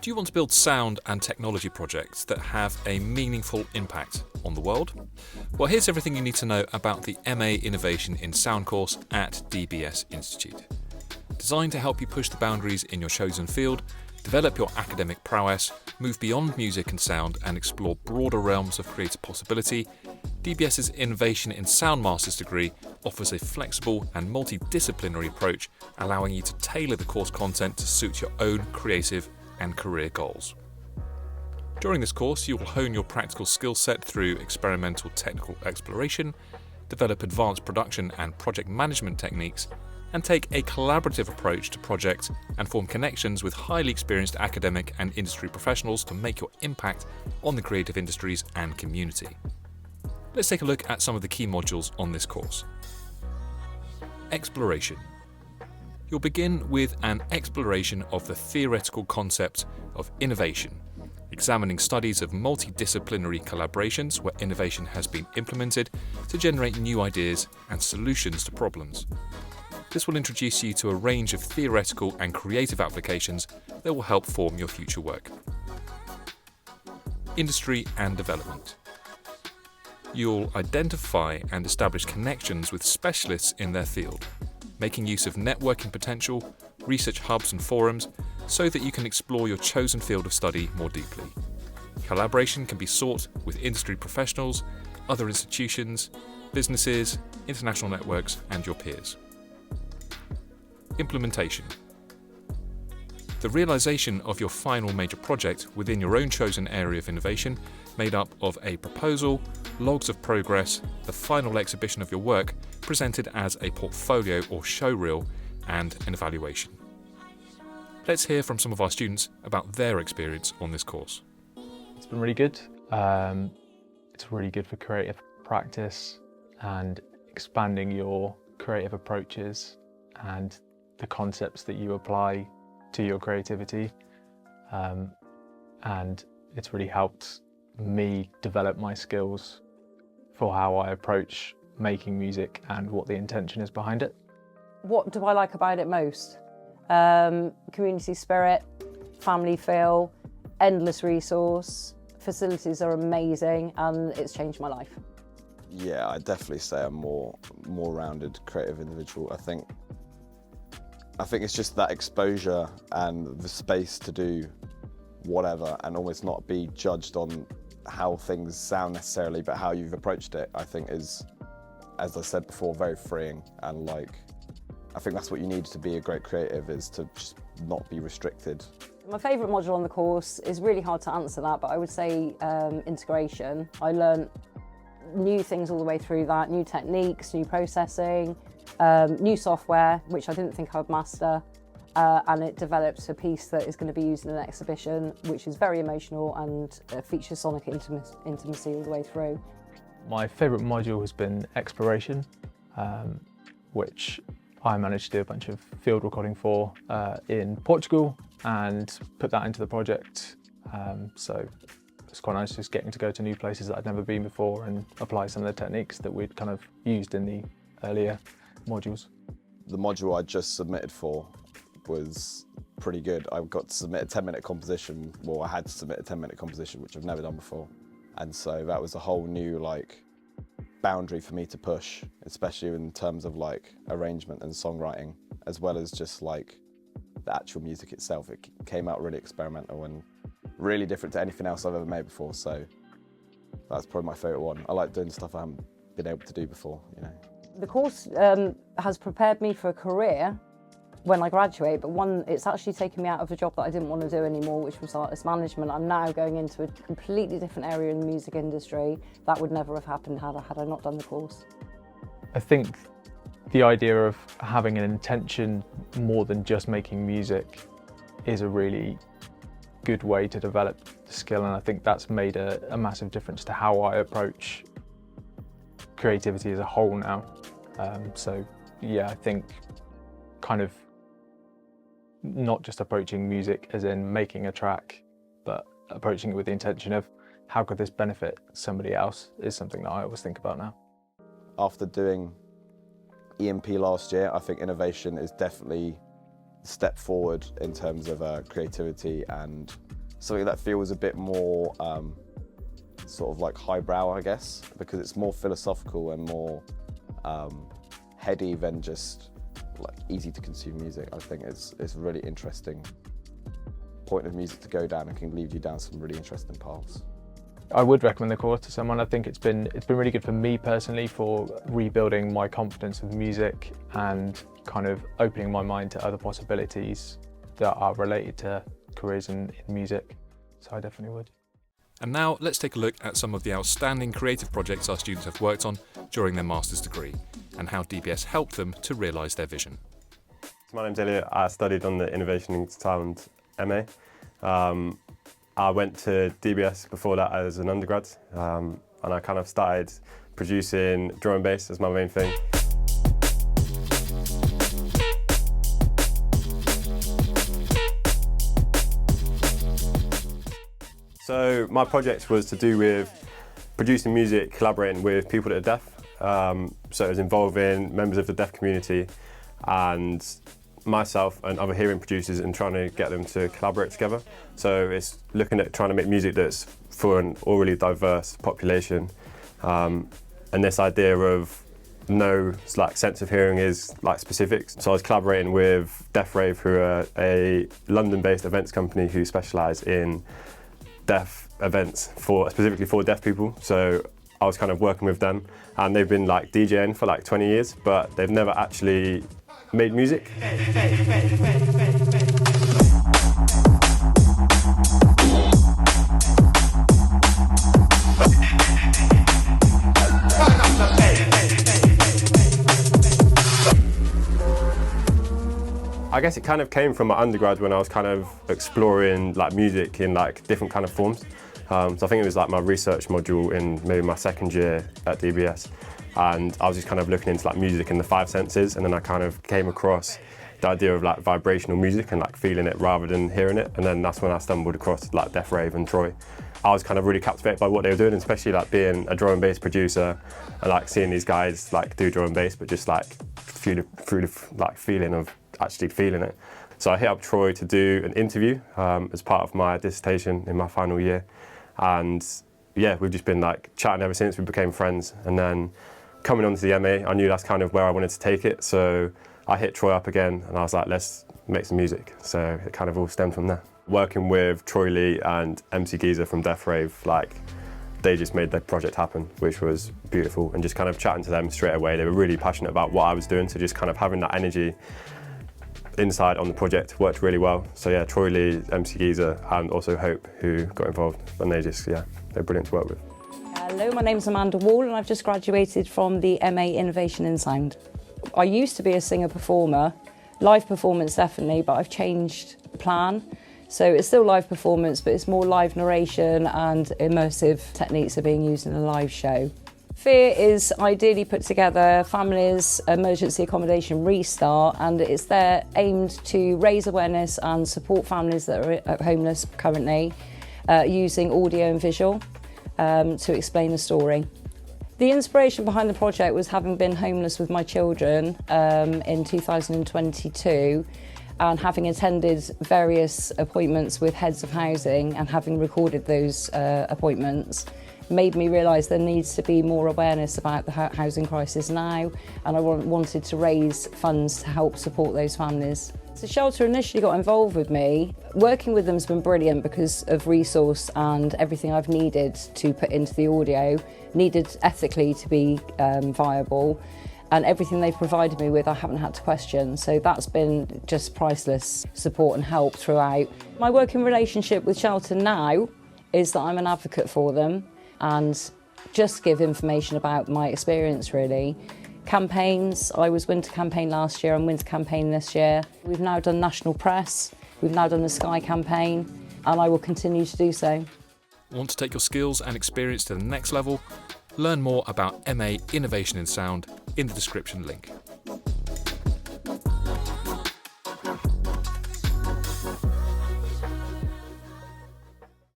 Do you want to build sound and technology projects that have a meaningful impact on the world? Well, here's everything you need to know about the MA Innovation in Sound course at dBs Institute. Designed to help you push the boundaries in your chosen field, develop your academic prowess, move beyond music and sound, and explore broader realms of creative possibility, dBs's Innovation in Sound Master's degree offers a flexible and multidisciplinary approach, allowing you to tailor the course content to suit your own creative and career goals. During this course, you will hone your practical skill set through experimental technical exploration, develop advanced production and project management techniques, and take a collaborative approach to projects and form connections with highly experienced academic and industry professionals to make your impact on the creative industries and community. Let's take a look at some of the key modules on this course. Exploration. You'll begin with an exploration of the theoretical concept of innovation, examining studies of multidisciplinary collaborations where innovation has been implemented to generate new ideas and solutions to problems. This will introduce you to a range of theoretical and creative applications that will help form your future work. Industry and development. You'll identify and establish connections with specialists in their field, making use of networking potential, research hubs and forums, so that you can explore your chosen field of study more deeply. Collaboration can be sought with industry professionals, other institutions, businesses, international networks, and your peers. Implementation. The realization of your final major project within your own chosen area of innovation, made up of a proposal, logs of progress, the final exhibition of your work, presented as a portfolio or showreel, and an evaluation. Let's hear from some of our students about their experience on this course. It's been really good. It's really good for creative practice and expanding your creative approaches and the concepts that you apply to your creativity. And it's really helped me develop my skills for how I approach making music and what the intention is behind it. What do I like about it most? Community spirit, family feel, endless resource, facilities are amazing, and it's changed my life. Yeah, I'd definitely say I'm more rounded creative individual. I think it's just that exposure and the space to do whatever and almost not be judged on how things sound necessarily, but how you've approached it, I think is, as I said before, very freeing. And I think that's what you need to be a great creative, is to just not be restricted. My favourite module on the course is really hard to answer that, but I would say integration. I learned new things all the way through that, new techniques, new processing, new software, which I didn't think I'd master. And it developed a piece that is going to be used in an exhibition, which is very emotional and features sonic intimacy all the way through. My favourite module has been exploration, which I managed to do a bunch of field recording for in Portugal and put that into the project. So it's quite nice just getting to go to new places that I'd never been before and apply some of the techniques that we'd kind of used in the earlier modules. The module I just submitted for was pretty good. I got to submit a 10-minute composition, well, I had to submit a 10-minute composition, which I've never done before. And so that was a whole new boundary for me to push, especially in terms of arrangement and songwriting, as well as just the actual music itself. It came out really experimental and really different to anything else I've ever made before. So that's probably my favourite one. I like doing stuff I haven't been able to do before, you know. The course has prepared me for a career when I graduate, but it's actually taken me out of a job that I didn't want to do anymore, which was artist management. I'm now going into a completely different area in the music industry. That would never have happened had I not done the course. I think the idea of having an intention more than just making music is a really good way to develop the skill, and I think that's made a massive difference to how I approach creativity as a whole now. So yeah, I think kind of not just approaching music as in making a track, but approaching it with the intention of how could this benefit somebody else is something that I always think about now. After doing EMP last year, I think innovation is definitely a step forward in terms of creativity and something that feels a bit more sort of like highbrow, I guess, because it's more philosophical and more heady than just like easy to consume music. I think it's a really interesting point of music to go down and can lead you down some really interesting paths. I would recommend the course to someone. I think it's been really good for me personally for rebuilding my confidence with music and kind of opening my mind to other possibilities that are related to careers in music. So I definitely would. And now let's take a look at some of the outstanding creative projects our students have worked on during their master's degree and how DBS helped them to realise their vision. My name's Elliot. I studied on the Innovation in Sound MA. I went to dBs before that as an undergrad, and I kind of started producing drum and bass as my main thing. So my project was to do with producing music, collaborating with people that are deaf. So it was involving members of the deaf community and myself and other hearing producers and trying to get them to collaborate together. So it's looking at trying to make music that's for an already diverse population. And this idea of no sense of hearing is specific. So I was collaborating with Deaf Rave, who are a London-based events company who specialise in deaf events specifically for deaf people. So I was kind of working with them, and they've been DJing for 20 years, but they've never actually made music. I guess it kind of came from my undergrad when I was kind of exploring music in different kind of forms. So I think it was my research module in maybe my second year at dBs, and I was just kind of looking into music in the five senses, and then I kind of came across the idea of vibrational music and feeling it rather than hearing it, and then that's when I stumbled across Deaf Rave and Troy. I was kind of really captivated by what they were doing, especially being a drum and bass producer and seeing these guys do drum and bass, but just through the feeling of actually feeling it. So I hit up Troy to do an interview as part of my dissertation in my final year, and yeah, we've just been chatting ever since. We became friends, and then coming onto the MA, I knew that's kind of where I wanted to take it. So I hit Troy up again, and I was like, let's make some music. So it kind of all stemmed from there. Working with Troy Lee and MC Geezer from Deaf Rave, they just made their project happen, which was beautiful. And just kind of chatting to them straight away, they were really passionate about what I was doing. So just kind of having that energy inside on the project worked really well. So yeah, Troy Lee, MC Geezer, and also Hope, who got involved, and they're brilliant to work with. Hello, my name's Amanda Wall, and I've just graduated from the MA Innovation in Sound. I used to be a singer-performer, live performance definitely, but I've changed the plan. So it's still live performance, but it's more live narration and immersive techniques are being used in a live show. FEAR is ideally put together families emergency accommodation restart, and it's there aimed to raise awareness and support families that are homeless currently using audio and visual to explain the story. The inspiration behind the project was having been homeless with my children in 2022 and having attended various appointments with heads of housing and having recorded those appointments made me realise there needs to be more awareness about the housing crisis now, and I wanted to raise funds to help support those families. So Shelter initially got involved with me. Working with them has been brilliant because of resource and everything I've needed to put into the audio, needed ethically to be viable, and everything they've provided me with I haven't had to question, so that's been just priceless support and help throughout. My working relationship with Shelter now is that I'm an advocate for them and just give information about my experience really. Campaigns, I was Winter Campaign last year, I'm Winter Campaign this year. We've now done national press, we've now done the Sky campaign, and I will continue to do so. Want to take your skills and experience to the next level? Learn more about MA Innovation in Sound in the description link.